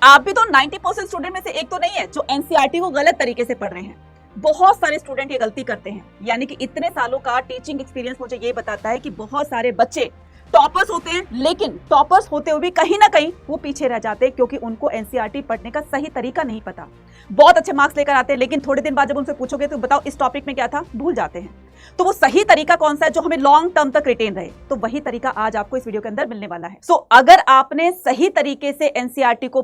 आप भी तो 90% स्टूडेंट में से एक तो नहीं है जो एनसीईआरटी को गलत तरीके से पढ़ रहे हैं। बहुत सारे स्टूडेंट ये गलती करते हैं, यानी कि इतने सालों का टीचिंग एक्सपीरियंस मुझे ये बताता है कि बहुत सारे बच्चे टॉपर्स होते हैं, लेकिन टॉपर्स होते हुए भी कहीं ना कहीं वो पीछे रह जाते हैं क्योंकि उनको एनसीईआरटी पढ़ने का सही तरीका नहीं पता। बहुत अच्छे मार्क्स लेकर आते हैं, लेकिन थोड़े दिन बाद जब उनसे पूछोगे तो बताओ इस टॉपिक में क्या था, भूल जाते हैं। तो वो सही तरीका कौन सा है जो हमें लॉन्ग टर्म तक रिटेन रहे, तो वही तरीका आज आपको इस वीडियो के अंदर मिलने वाला है। सो अगर आपने सही तरीके से एनसीईआरटी को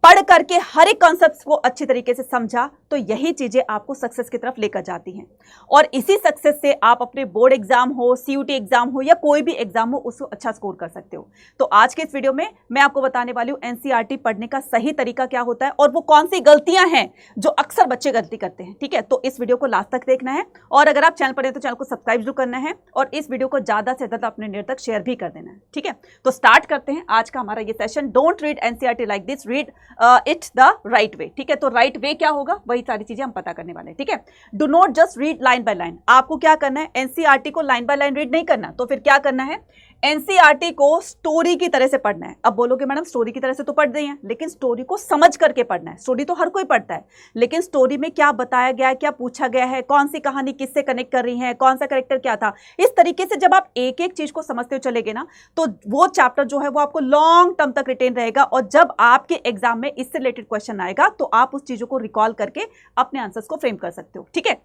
पढ़ करके हर एक कॉन्सेप्ट को अच्छी तरीके से समझा, तो यही चीजें आपको सक्सेस की तरफ लेकर जाती हैं और इसी सक्सेस से आप अपने बोर्ड एग्जाम हो, सीयूटी एग्जाम हो या कोई भी एग्जाम हो, उसको अच्छा स्कोर कर सकते हो। तो आज के इस वीडियो में मैं आपको बताने वाली हूं एनसीईआरटी पढ़ने का सही तरीका क्या होता है और वो कौन सी गलतियां हैं जो अक्सर बच्चे गलती करते हैं। ठीक है, तो इस वीडियो को लास्ट तक देखना है और अगर आप चैनल पर हैं तो चैनल को सब्सक्राइब जरूर करना है और इस वीडियो को ज्यादा से ज्यादा अपने नेट तक शेयर भी कर देना है। ठीक है, तो स्टार्ट करते हैं आज का हमारा ये session. Don't read NCERT like this, read it the right way. ठीक है, तो राइट वे क्या होगा वही सारी चीजें हम पता करने वाले हैं। ठीक है, do not just read line by line. आपको क्या करना है, एनसीईआरटी को लाइन बाय लाइन रीड नहीं करना, तो फिर क्या करना है, एनसीईआरटी को स्टोरी की तरह से पढ़ना है। अब बोलोगे मैडम स्टोरी की तरह से तो पढ़ रही हैं, लेकिन स्टोरी को समझ करके पढ़ना है। स्टोरी तो हर कोई पढ़ता है, लेकिन स्टोरी में क्या बताया गया है, क्या पूछा गया है, कौन सी कहानी किससे कनेक्ट कर रही है, कौन सा कैरेक्टर क्या था, इस तरीके से जब आप एक एक चीज को समझते हुए चलेंगे ना, तो वो चैप्टर जो है वो आपको लॉन्ग टर्म तक रिटेन रहेगा और जब आपके एग्जाम में इससे रिलेटेड क्वेश्चन आएगा तो आप उस चीजों को रिकॉल करके अपने आंसर्स को फ्रेम कर सकते हो। ठीक है,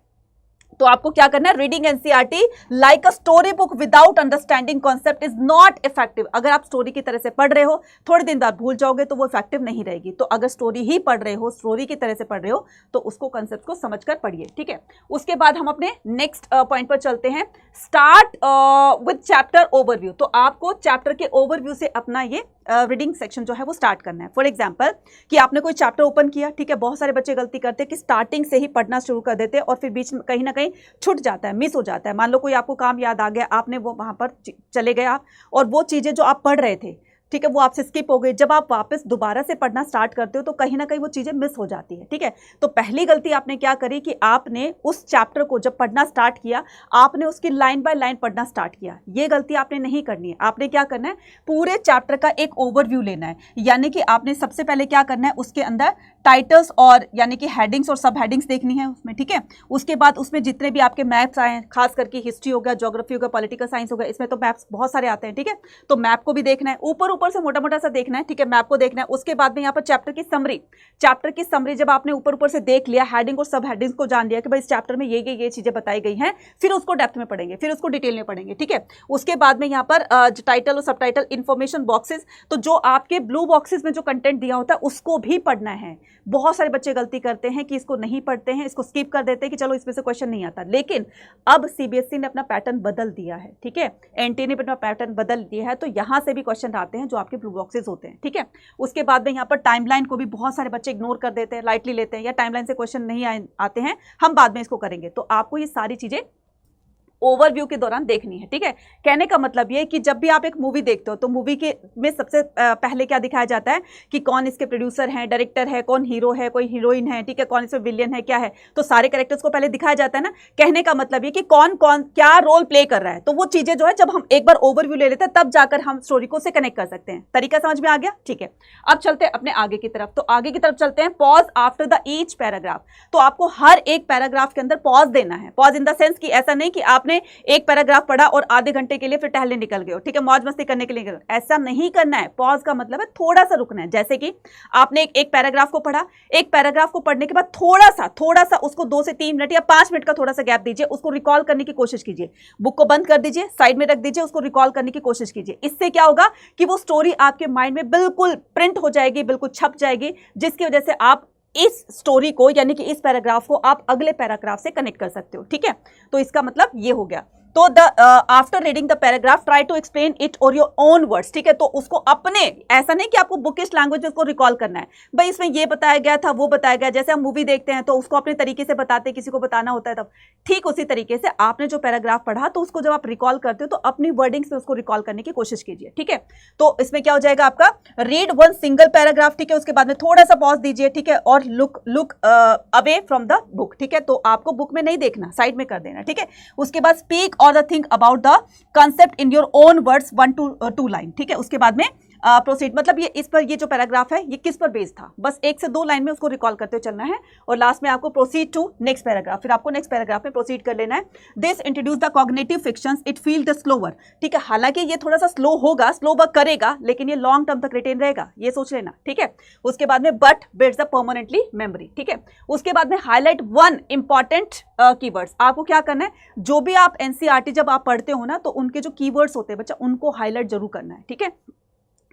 तो आपको क्या करना है, reading NCERT like a story book without understanding concept is not effective. अगर आप स्टोरी की तरह से पढ़ रहे हो, थोड़े दिन बाद भूल जाओगे तो वो इफेक्टिव नहीं रहेगी। तो अगर स्टोरी ही पढ़ रहे हो, स्टोरी की तरह से पढ़ रहे हो, तो उसको कॉन्सेप्ट को समझकर पढ़िए। ठीक है, उसके बाद हम अपने नेक्स्ट पॉइंट पर चलते हैं। Start with chapter overview. तो आपको चैप्टर के ओवरव्यू से अपना ये रीडिंग सेक्शन जो है वो स्टार्ट करना है। फॉर एग्जाम्पल कि आपने कोई चैप्टर ओपन किया, ठीक है, बहुत सारे बच्चे गलती करते हैं कि स्टार्टिंग से ही पढ़ना शुरू कर देते हैं और फिर बीच में कहीं ना कहीं छूट जाता है, मिस हो जाता है। मान लो कोई आपको काम याद आ गया, आपने वो वहां पर चले गए आप और वो चीजें जो आप पढ़ रहे थे, ठीक है, वो आपसे स्किप हो गई। जब आप वापस दोबारा से पढ़ना स्टार्ट करते हो तो कहीं ना कहीं वो चीजें मिस हो जाती है। ठीक है, तो पहली गलती आपने क्या करी कि आपने उस चैप्टर को जब पढ़ना स्टार्ट किया, आपने उसकी लाइन बाय लाइन पढ़ना स्टार्ट किया। ये गलती आपने नहीं करनी है। आपने क्या करना है, पूरे चैप्टर का एक ओवरव्यू लेना है, यानी कि आपने सबसे पहले क्या करना है, उसके अंदर टाइटल्स और यानी कि हेडिंग्स और सब हेडिंग्स देखनी है उसमें। ठीक है, उसके बाद उसमें जितने भी आपके मैप्स आए, खास करके हिस्ट्री हो गया, ज्योग्राफी हो गया, पॉलिटिकल साइंस हो गया, इसमें तो मैप्स बहुत सारे आते हैं। ठीक है, तो मैप को भी देखना है, ऊपर से मोटा मोटा सा देखना है। ठीक है, मैप को देखना है। उसके बाद में यहाँ पर चैप्टर की समरी जब आपने ऊपर से देख लिया, हेडिंग और सब हेडिंग्स को जान लिया कि भाई इस चैप्टर में ये चीजें बताई गई हैं, फिर उसको डेप्थ में पढ़ेंगे, फिर उसको डिटेल में पढ़ेंगे। ठीक है, उसके बाद में यहाँ पर टाइटल और सब टाइटल, इंफॉर्मेशन बॉक्सेस, तो जो आपके ब्लू बॉक्सेस में जो कंटेंट दिया होता है उसको भी पढ़ना है। बहुत सारे बच्चे गलती करते हैं कि इसको नहीं पढ़ते हैं, इसको स्किप कर देते हैं कि चलो इसमें से क्वेश्चन नहीं आता, लेकिन अब सीबीएसई ने अपना पैटर्न बदल दिया है। ठीक है, एनटीए ने अपना पैटर्न बदल दिया है, तो यहां से भी क्वेश्चन आते हैं जो आपके ब्लू बॉक्सेस होते हैं। ठीक है, उसके बाद में यहाँ पर टाइमलाइन को भी बहुत सारे बच्चे इग्नोर कर देते हैं, लाइटली लेते हैं, या टाइमलाइन से क्वेश्चन नहीं आते हैं, हम बाद में इसको करेंगे। तो आपको ये सारी चीजें ओवरव्यू के दौरान देखनी है। ठीक है, कहने का मतलब ये कि जब भी आप एक मूवी देखते हो तो मूवी के में सबसे पहले क्या दिखाया जाता है कि कौन इसके प्रोड्यूसर हैं, डायरेक्टर है, कौन हीरो है, कोई हीरोइन है, ठीक है, कौन इसमें विलियन है, क्या है, तो सारे कैरेक्टर्स को पहले दिखाया जाता है ना। कहने का मतलब ये कि कौन कौन क्या रोल प्ले कर रहा है, तो वो चीजें जो है जब हम एक बार ओवरव्यू ले लेते हैं तब जाकर हम स्टोरी को से कनेक्ट कर सकते हैं। तरीका समझ में आ गया? ठीक है, अब चलते हैं अपने आगे की तरफ। तो आगे की तरफ चलते हैं। Pause after the each paragraph. तो आपको हर एक पैराग्राफ के अंदर पॉज देना है। पॉज इन द सेंस कि ऐसा नहीं कि आपने एक पैराग्राफ पढ़ा और आधे घंटे के लिए फिर टहलने निकल गए हो, ठीक है, मौज मस्ती करने के लिए, ऐसा नहीं करना है। पॉज का मतलब है थोड़ा सा रुकना है। जैसे कि आपने एक पैराग्राफ को पढ़ा, एक पैराग्राफ को पढ़ने के बाद थोड़ा सा उसको 2 से 3 मिनट या 5 मिनट का थोड़ा सा गैप दीजिए, उसको रिकॉल करने की कोशिश कीजिए। बुक को बंद कर दीजिए, साइड में रख दीजिए, उसको रिकॉल करने की कोशिश कीजिए। इससे क्या होगा कि वो स्टोरी आपके माइंड में बिल्कुल प्रिंट हो जाएगी, बिल्कुल छप जाएगी, जिसकी वजह से आप इस स्टोरी को यानी कि इस पैराग्राफ को आप अगले पैराग्राफ से कनेक्ट कर सकते हो। ठीक है, तो इसका मतलब ये हो गया। तो after reading the paragraph try to explain it और योर ओन वर्ड्स। ठीक है, तो उसको अपने, ऐसा नहीं कि आपको बुकिश लैंग्वेज में उसको रिकॉल करना है, भाई इसमें ये बताया गया था, वो बताया गया, जैसे हम मूवी देखते हैं तो उसको अपने तरीके से बताते हैं, किसी को बताना होता है तब, ठीक उसी तरीके से आपने जो पैराग्राफ पढ़ा तो उसको जब आप रिकॉल करते हो तो अपनी वर्डिंग से उसको रिकॉल करने की कोशिश कीजिए। ठीक है, तो इसमें क्या हो जाएगा आपका, रीड वन सिंगल पैराग्राफ, ठीक है, उसके बाद में थोड़ा सा पॉज दीजिए, ठीक है, और look away from the book. ठीक है, तो आपको बुक में नहीं देखना, साइड में कर देना। ठीक है, उसके बाद स्पीक और the think about the concept in your own words 1 to 2 line. ठीक है, उसके बाद में प्रोसीड, मतलब ये इस पर, ये जो पैराग्राफ है ये किस पर बेस्ड था, बस 1 से 2 लाइन में उसको रिकॉल करते हुए चलना है और लास्ट में आपको प्रोसीड टू नेक्स्ट पैराग्राफ, फिर आपको नेक्स्ट पैराग्राफ में प्रोसीड कर लेना है। This introduce the cognitive fictions, it feel the slower, ठीक है, हालांकि ये थोड़ा सा स्लो होगा, स्लो वर्क करेगा, लेकिन ये लॉन्ग टर्म तक रिटेन रहेगा, ये सोच लेना, ठीक है। उसके बाद में but builds the permanently memory, ठीक है। उसके बाद में हाईलाइट 1 इंपॉर्टेंट कीवर्ड्स, आपको क्या करना है, जो भी आप एनसीईआरटी जब आप पढ़ते हो ना, तो उनके जो कीवर्ड्स होते हैं बच्चा, उनको हाईलाइट जरूर करना है, ठीक है।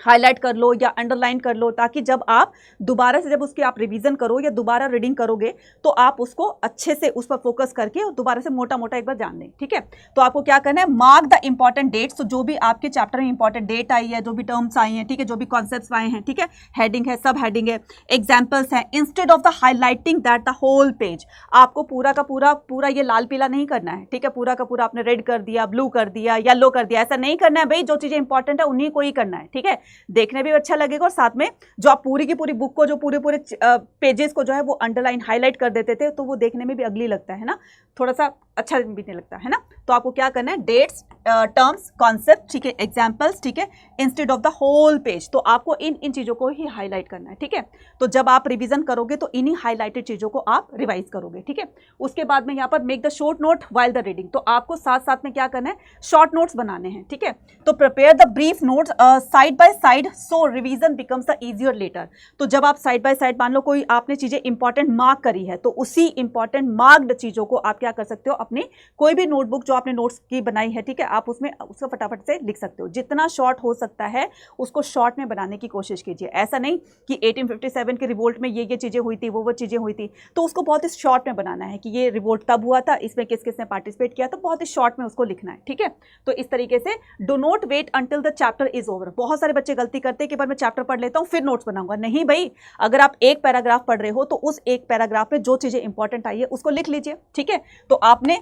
हाईलाइट कर लो या अंडरलाइन कर लो, ताकि जब आप दोबारा से जब उसकी आप रिवीजन करो या दोबारा रीडिंग करोगे तो आप उसको अच्छे से उस पर फोकस करके और दोबारा से मोटा मोटा एक बार जान लें, ठीक है। तो आपको क्या करना है, मार्क द इंपॉर्टेंट डेट्स, तो जो भी आपके चैप्टर में इंपॉर्टेंट डेट आई है, जो भी टर्म्स आई हैं, ठीक है, जो भी कॉन्सेप्ट्स आए हैं, ठीक है, हेडिंग है, सब हेडिंग है, एग्जाम्पल्स हैं, instead of the highlighting that the whole page, आपको पूरा का पूरा ये लाल पीला नहीं करना है, ठीक है, पूरा का पूरा आपने रेड कर दिया, ब्लू कर दिया, येलो कर दिया, ऐसा नहीं करना है भाई, जो चीजें इंपॉर्टेंट है उन्हीं को ही करना है, ठीक है, देखने भी अच्छा लगेगा और साथ में जो आप पूरी की पूरी बुक को, जो पूरे पेजेस को जो है वो अंडरलाइन हाईलाइट कर देते थे, तो वो देखने में भी अगली लगता है ना, थोड़ा सा अच्छा भी नहीं लगता है ना। तो आपको क्या करना है, डेट्स, टर्म्स, कॉन्सेप्ट, ठीक है, एग्जाम्पल्स, ठीक है, instead of the whole page, तो आपको इन चीजों को ही हाईलाइट करना है, ठीक है। तो जब आप रिवीजन करोगे तो इन्हीं हाईलाइटेड चीजों को आप रिवाइज करोगे, ठीक है। उसके बाद में यहाँ पर make the short note while the reading, तो आपको साथ साथ में क्या करना है, शॉर्ट नोट्स बनाने हैं, ठीक है। तो prepare the brief notes side by side, so revision becomes the easier later, तो जब आप साइड बाय साइड, मान लो कोई आपने चीजें इंपॉर्टेंट मार्क करी है, तो उसी इंपॉर्टेंट मार्क्ड चीजों को आप क्या कर सकते हो, अपनी कोई भी नोटबुक जो आपने नोट्स की बनाई है, ठीक है, आप उसमें उसको फटाफट से लिख सकते हो, जितना शॉर्ट हो सकता है उसको शॉर्ट में बनाने की कोशिश कीजिए। ऐसा नहीं कि 1857 के रिवोल्ट में ये चीजें हुई थी, वो चीजें हुई थी, तो उसको बहुत ही शॉर्ट में बनाना है कि ये रिवोल्ट तब हुआ था, इसमें किस किसने पार्टिसिपेट किया, तो बहुत ही शॉर्ट में उसको लिखना है, ठीक है। तो इस तरीके से do not wait until the chapter is over. बहुत सारे बच्चे गलती करते हैं कि मैं चैप्टर पढ़ लेता हूं फिर नोट्स बनाऊंगा, नहीं भाई, अगर आप एक पैराग्राफ पढ़ रहे हो तो उस एक पैराग्राफ में जो चीजें इंपॉर्टेंट आई है उसको लिख लीजिए, ठीक है। तो आपने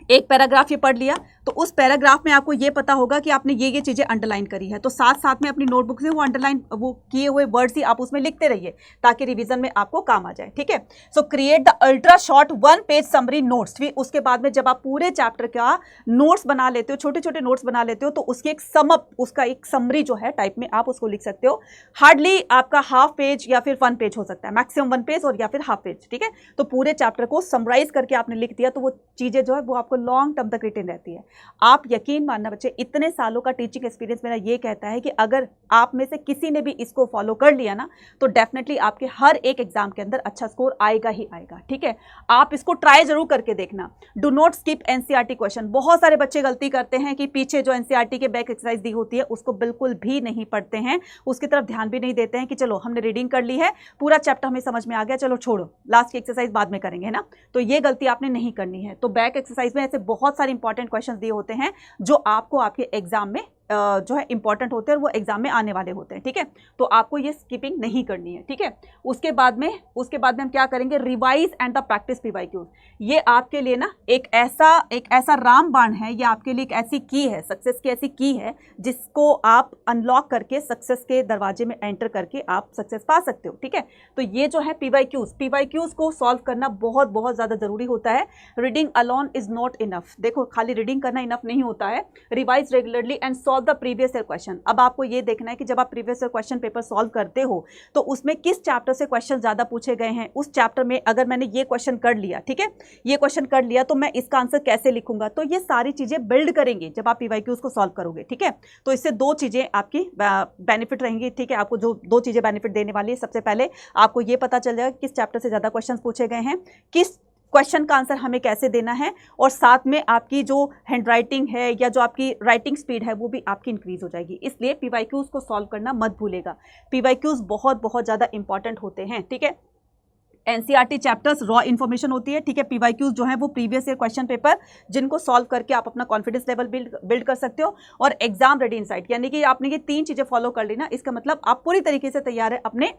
एक पैराग्राफ ये पढ़ लिया, तो उस पैराग्राफ में आपको ये पता होगा कि आपने ये चीजें अंडरलाइन करी है, तो साथ साथ में अपनी नोटबुक से वो अंडरलाइन, वो किए हुए वर्ड्स ही आप उसमें लिखते रहिए ताकि रिवीजन में आपको काम आ जाए, ठीक है। सो create the ultra short 1 page summary notes, फिर उसके बाद में जब आप पूरे चैप्टर का नोट्स बना लेते हो, छोटे छोटे नोट्स बना लेते हो, तो उसकी एक समअप, उसका एक समरी जो है टाइप में आप उसको लिख सकते हो। हार्डली आपका हाफ पेज या फिर 1 पेज हो सकता है, मैक्सिमम 1 पेज और या फिर हाफ पेज, ठीक है। तो पूरे चैप्टर को समराइज करके आपने लिख दिया, तो वो चीजें जो है वो आपको लॉन्ग टर्म तक रिटेन रहती है। आप यकीन मानना बच्चे, इतने सालों का टीचिंग एक्सपीरियंस मेरा ये कहता है कि अगर आप में से किसी ने भी इसको फॉलो कर लिया ना, तो डेफिनेटली आपके हर एक एग्जाम के अंदर अच्छा स्कोर आएगा ही आएगा, ठीक है। आप इसको ट्राई जरूर करके देखना। Do not skip NCERT question. बहुत सारे बच्चे गलती करते हैं कि पीछे जो एनसीईआरटी के बैक एक्सरसाइज दी होती है उसको बिल्कुल भी नहीं पढ़ते हैं, उसकी तरफ ध्यान भी नहीं देते हैं कि चलो हमने रीडिंग कर ली है, पूरा चैप्टर हमें समझ में आ गया, चलो छोड़ो, लास्ट की एक्सरसाइज बाद में करेंगे ना। तो ये गलती आपने नहीं करनी है। तो बैक एक्सरसाइज में ऐसे बहुत सारे इंपॉर्टेंट क्वेश्चन दिए होते हैं जो आपको आपके एग्जाम में जो है इंपॉर्टेंट होते हैं और वो एग्जाम में आने वाले होते हैं, ठीक है। तो आपको ये स्किपिंग नहीं करनी है, ठीक है। उसके बाद में हम क्या करेंगे, revise and the practice PYQs. ये आपके लिए ना एक ऐसा रामबाण है, ये आपके लिए एक ऐसी की है, सक्सेस की ऐसी की है जिसको आप अनलॉक करके सक्सेस के दरवाजे में एंटर करके आप सक्सेस पा सकते हो, ठीक है। तो ये जो है पीवाईक्यूज को सॉल्व करना बहुत बहुत ज्यादा जरूरी होता है। Reading alone is not enough. देखो, खाली रीडिंग करना इनफ नहीं होता है। Revise regularly and solve the previous year question. अब आपको ये देखना है कि जब आप previous year question paper solve करते हो तो उसमें किस चैप्टर से क्वेश्चन ज्यादा पूछे गए हैं। उस चैप्टर में अगर मैंने ये क्वेश्चन कर लिया, ठीक है, ये क्वेश्चन कर लिया, तो मैं इसका आंसर कैसे लिखूंगा। तो ये सारी चीजें बिल्ड करेंगे जब आप पीवाईक्यूज को सॉल्व करोगे, ठीक है। तो इससे 2 चीजें आपकी बेनिफिट रहेंगी, ठीक है। आपको जो 2 चीजें बेनिफिट देने वाली है, सबसे पहले आपको ये पता चल जाएगा किस चैप्टर से ज्यादा क्वेश्चन पूछे गए हैं, किस क्वेश्चन का आंसर हमें कैसे देना है, और साथ में आपकी जो हैंड राइटिंग है या जो आपकी राइटिंग स्पीड है वो भी आपकी इंक्रीज हो जाएगी। इसलिए पीवाईक्यूज को सॉल्व करना मत भूलेगा। पीवाईक्यूज बहुत बहुत ज्यादा इंपॉर्टेंट होते हैं, ठीक है। एनसीईआरटी चैप्टर्स रॉ इन्फॉर्मेशन होती है, ठीक है। पीवाईक्यूज जो है वो प्रीवियस ईयर क्वेश्चन पेपर जिनको सॉल्व करके आप अपना कॉन्फिडेंस लेवल बिल्ड कर सकते हो, और एग्जाम रेडी इनसाइट, यानी कि आपने ये 3 चीजें फॉलो कर ली ना, इसका मतलब आप पूरी तरीके से तैयार है अपने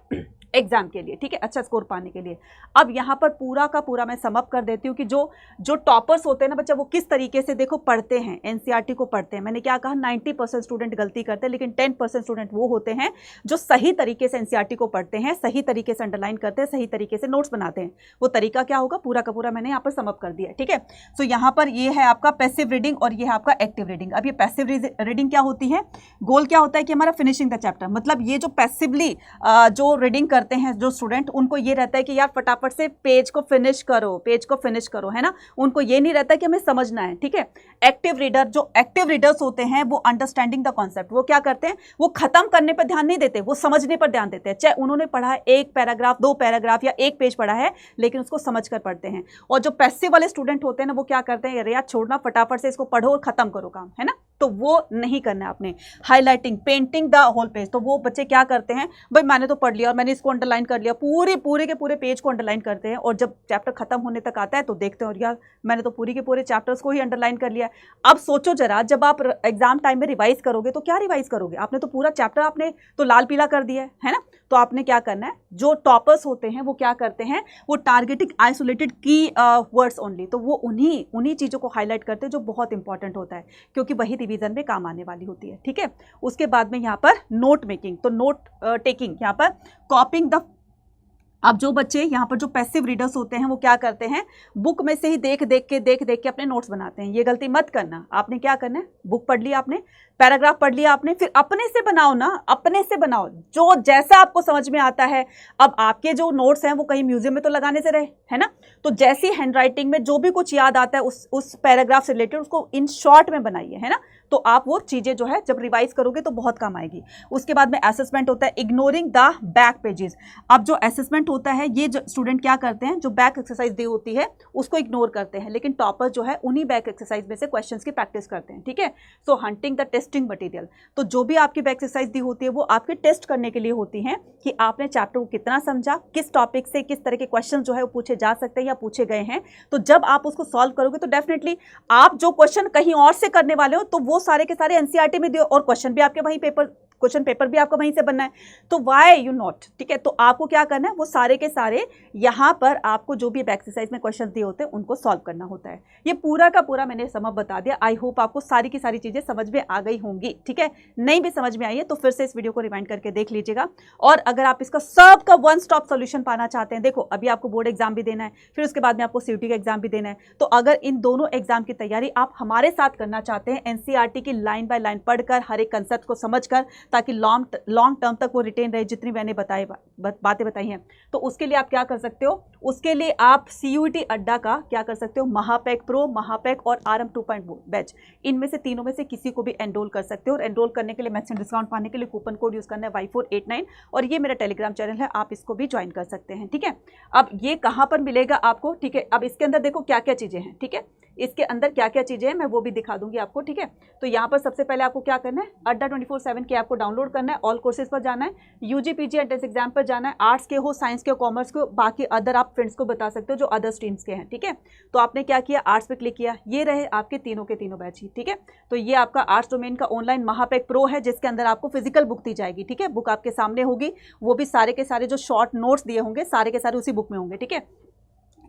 एग्जाम के लिए, ठीक है, अच्छा स्कोर पाने के लिए। अब यहाँ पर पूरा का पूरा मैं सम अप कर देती हूँ कि जो टॉपर्स होते हैं ना बच्चा, वो किस तरीके से देखो पढ़ते हैं, एनसीईआरटी को पढ़ते हैं। मैंने क्या कहा, 90% स्टूडेंट गलती करते हैं, लेकिन 10% स्टूडेंट वो होते हैं जो सही तरीके से एनसीईआरटी को पढ़ते हैं, सही तरीके से अंडरलाइन करते हैं, सही तरीके से नोट्स बनाते हैं। वो तरीका क्या होगा, पूरा का पूरा मैंने यहाँ पर सम अप कर दिया, ठीक है। सो यहाँ पर ये है आपका पैसिव रीडिंग और ये है आपका एक्टिव रीडिंग। अब ये पैसिव रीडिंग क्या होती है, गोल क्या होता है कि हमारा फिनिशिंग द चैप्टर, मतलब ये जो पैसिवली जो रीडिंग करते हैं जो स्टूडेंट, उनको ये रहता है कि यार फटाफट से पेज को फिनिश करो, है ना, उनको ये नहीं रहता कि हमें समझना है, ठीक है। एक्टिव रीडर, जो एक्टिव रीडर्स होते हैं वो अंडरस्टैंडिंग द कॉन्सेप्ट, वो क्या करते हैं, वो खत्म करने पर ध्यान नहीं देते, वो समझने पर ध्यान देते हैं। चाहे उन्होंने पढ़ा है एक पैराग्राफ, 2 पैराग्राफ या 1 पेज पढ़ा है, लेकिन उसको समझ कर पढ़ते हैं। और जो पैसिव वाले स्टूडेंट होते हैं ना, वो क्या करते हैं, यार छोड़ना, फटाफट से इसको पढ़ो और खत्म करो काम, है ना, तो वो नहीं करना है आपने। Highlighting, painting the whole page, तो वो बच्चे क्या करते हैं, भाई मैंने तो पढ़ लिया और मैंने इसको अंडरलाइन कर लिया, पूरे के पूरे पेज को अंडरलाइन करते हैं, और जब चैप्टर खत्म होने तक आता है तो देखते हैं और यार मैंने तो पूरी के पूरे चैप्टर्स को ही अंडरलाइन कर लिया। अब सोचो जरा, जब आप एग्जाम टाइम में रिवाइज करोगे तो क्या रिवाइज करोगे, आपने तो पूरा चैप्टर आपने तो लाल पीला कर दिया है ना। तो आपने क्या करना है, जो टॉपर्स होते हैं वो क्या करते हैं, वो टारगेटिंग आइसोलेटेड की वर्ड्स ओनली, तो वो उन्हीं चीज़ों को हाईलाइट करते हैं जो बहुत इंपॉर्टेंट होता है, क्योंकि वही रिवीजन में काम आने वाली होती है, ठीक है। उसके बाद में यहाँ पर नोट मेकिंग, तो नोट टेकिंग, यहाँ पर कॉपिंग द, अब जो बच्चे यहाँ पर जो पैसिव रीडर्स होते हैं वो क्या करते हैं, बुक में से ही देख देख के अपने नोट्स बनाते हैं। ये गलती मत करना। आपने क्या करना है, बुक पढ़ लिया आपने, पैराग्राफ पढ़ लिया आपने, फिर अपने से बनाओ ना, अपने से बनाओ जो जैसा आपको समझ में आता है। अब आपके जो नोट्स हैं वो कहीं म्यूजियम में तो लगाने से रहे, है ना, तो जैसी हैंडराइटिंग में जो भी कुछ याद आता है उस पैराग्राफ से रिलेटेड उसको इन शॉर्ट में बनाइए, है ना, तो आप वो चीज़ें जो है जब रिवाइज करोगे तो बहुत काम आएगी। उसके बाद में असेसमेंट होता है, इग्नोरिंग द बैक पेजेस। अब जो असेसमेंट होता है, ये जो स्टूडेंट क्या करते हैं, जो बैक एक्सरसाइज दी होती है उसको इग्नोर करते हैं, लेकिन टॉपर जो है उन्हीं बैक एक्सरसाइज में से क्वेश्चंस की प्रैक्टिस करते हैं, ठीक है। सो हंटिंग द टेस्टिंग मटेरियल, तो जो भी आपकी बैक एक्सरसाइज दी होती है वो आपके टेस्ट करने के लिए होती हैं कि आपने चैप्टर को कितना समझा, किस टॉपिक से किस तरह के क्वेश्चन जो है वो पूछे जा सकते हैं या पूछे गए हैं। तो जब आप उसको सॉल्व करोगे तो डेफिनेटली आप जो क्वेश्चन कहीं और से करने वाले हो तो वो सारे के सारे एनसीईआरटी में दियो, और क्वेश्चन भी आपके वहीं क्वेश्चन पेपर भी आपका वहीं से बनना है, तो व्हाई यू नॉट, ठीक है। तो आपको क्या करना है, वो सारे के सारे यहाँ पर आपको जो भी एक्सरसाइज में क्वेश्चन दिए होते हैं उनको सॉल्व करना होता है। ये पूरा का पूरा मैंने समझ बता दिया। आई होप आपको सारी की सारी चीजें समझ में आ गई होंगी, ठीक है। नहीं भी समझ में आई है तो फिर से इस वीडियो को रिवाइंड करके देख लीजिएगा। और अगर आप इसका सबका वन स्टॉप सोल्यूशन पाना चाहते हैं, देखो अभी आपको बोर्ड एग्जाम भी देना है, फिर उसके बाद में आपको सीयूटी का एग्जाम भी देना है, तो अगर इन दोनों एग्जाम की तैयारी आप हमारे साथ करना चाहते हैं, एनसीईआरटी की लाइन बाय लाइन पढ़कर, हर एक कंसेप्ट को समझकर, ताकि लॉन्ग टर्म तक वो रिटेन रहे, जितनी मैंने बातें बताई हैं, तो उसके लिए आप क्या कर सकते हो, उसके लिए आप सीयूटी अड्डा का क्या कर सकते हो, महापैक प्रो, महापैक और आरएम 2.0 बैच, इनमें से तीनों में से किसी को भी एनरोल कर सकते हो। और एनरोल करने के लिए मैक्सिमम डिस्काउंट पाने के लिए कूपन कोड यूज करना है Y489, और ये मेरा टेलीग्राम चैनल है, आप इसको भी ज्वाइन कर सकते हैं, ठीक है। अब ये कहाँ पर मिलेगा आपको, ठीक है। अब इसके अंदर देखो क्या क्या चीजें हैं, ठीक है, इसके अंदर क्या क्या चीजें हैं मैं वो भी दिखा दूंगी आपको, ठीक है। तो यहाँ पर सबसे पहले आपको क्या करना है, अड्डा 24/7 के ऐप को डाउनलोड करना है, ऑल कोर्सेज पर जाना है, यूजी पीजी एंट्रेंस एग्जाम पर जाना है, आर्ट्स के हो, साइंस के हो, कॉमर्स के हो, बाकी अदर आप फ्रेंड्स को बता सकते हो जो अदर स्ट्रीम्स के हैं, ठीक है। तो आपने क्या किया, आर्ट्स पे क्लिक किया, ये रहे आपके तीनों के तीनों बैच ही, ठीक है। तो ये आपका आर्ट्स डोमेन का ऑनलाइन महापैक प्रो है, जिसके अंदर आपको फिजिकल बुक दी जाएगी, ठीक है। बुक आपके सामने होगी, वो भी सारे के सारे जो शॉर्ट नोट्स दिए होंगे सारे के सारे उसी बुक में होंगे, ठीक है।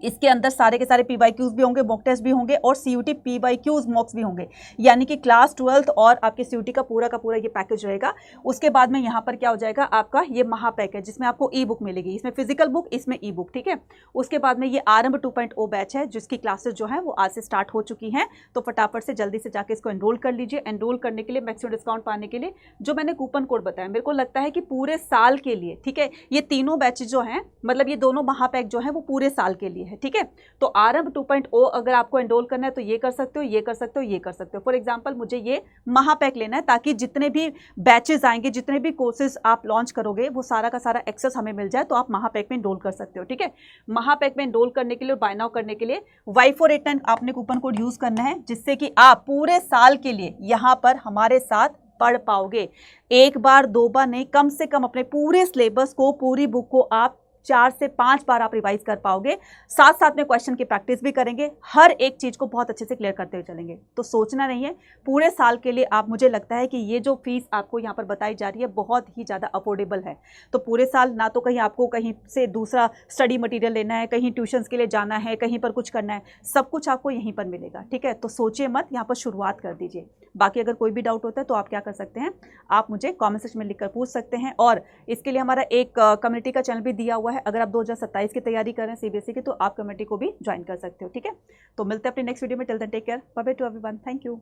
इसके अंदर सारे के सारे पीवाईक्यूज भी होंगे, मॉक टेस्ट भी होंगे, और सीयूटी पीवाईक्यूज मॉक्स भी होंगे, यानी कि क्लास 12th और आपके सीयूटी का पूरा ये पैकेज रहेगा। उसके बाद में यहाँ पर क्या हो जाएगा, आपका ये महापैक है जिसमें आपको ई बुक मिलेगी, इसमें फिजिकल बुक, इसमें ई बुक, ठीक है। उसके बाद में ये आरंभ 2.0 बैच है, जिसकी क्लासेस जो है वो आज से स्टार्ट हो चुकी हैं, तो फटाफट से जल्दी से जाके इसको एनरोल कर लीजिए। एनरोल करने के लिए मैक्सिमम डिस्काउंट पाने के लिए जो मैंने कूपन कोड बताया, मेरे को लगता है कि पूरे साल के लिए, ठीक है, ये तीनों बैचेज जो हैं, मतलब ये दोनों महापैक जो है वो पूरे साल के लिए है, ठीक है। तो आरंभ 2.0 अगर आपको एनरोल करना है तो ये कर सकते हो, ये कर सकते हो, ये कर सकते हो। फॉर एग्जांपल मुझे ये महापैक लेना है, ताकि जितने भी बैचेस आएंगे, जितने भी कोर्सेज आप लॉन्च करोगे, वो सारा का सारा एक्सेस हमें मिल जाए, तो आप महापैक में एनरोल कर सकते हो, ठीक है। महापैक में एनरोल करने के लिए, बाय नाउ करने के लिए Y489 आपने कूपन कोड यूज करना है, जिससे कि आप पूरे साल के लिए यहाँ पर हमारे साथ पढ़ पाओगे। एक बार दो बार नहीं, कम से कम अपने पूरे सिलेबस को, पूरी बुक को आप 4 से 5 बार आप रिवाइज कर पाओगे, साथ साथ में क्वेश्चन की प्रैक्टिस भी करेंगे, हर एक चीज को बहुत अच्छे से क्लियर करते हुए चलेंगे। तो सोचना नहीं है, पूरे साल के लिए आप, मुझे लगता है कि ये जो फीस आपको यहाँ पर बताई जा रही है बहुत ही ज़्यादा अफोर्डेबल है। तो पूरे साल ना तो कहीं आपको कहीं से दूसरा स्टडी मटेरियल लेना है, कहीं ट्यूशन्स के लिए जाना है, कहीं पर कुछ करना है, सब कुछ आपको यहीं पर मिलेगा। ठीक है, तो सोचिए मत, यहाँ पर शुरुआत कर दीजिए। बाकी अगर कोई भी डाउट होता है तो आप क्या कर सकते हैं, आप मुझे कॉमेंट सेक्शन में लिखकर पूछ सकते हैं। और इसके लिए हमारा एक कम्युनिटी का चैनल भी दिया हुआ है, अगर आप 2027 की तैयारी कर रहे हैं सीबीएसई की, तो आप कम्युनिटी को भी ज्वाइन कर सकते हो। ठीक है, तो मिलते हैं अपने नेक्स्ट वीडियो में। Till then take care, bye bye to everyone, thank you.